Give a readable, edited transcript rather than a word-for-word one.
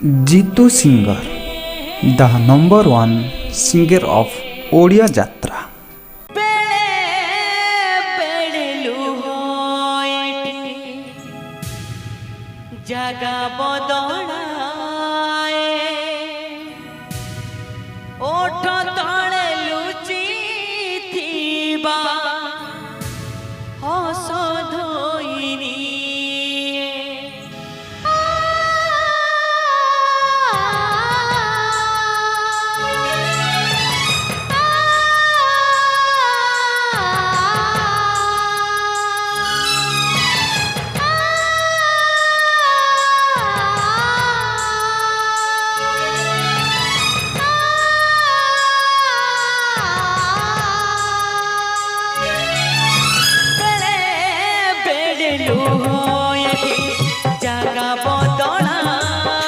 Jitu singer the number one singer of Odia यात्रा। जगा बदल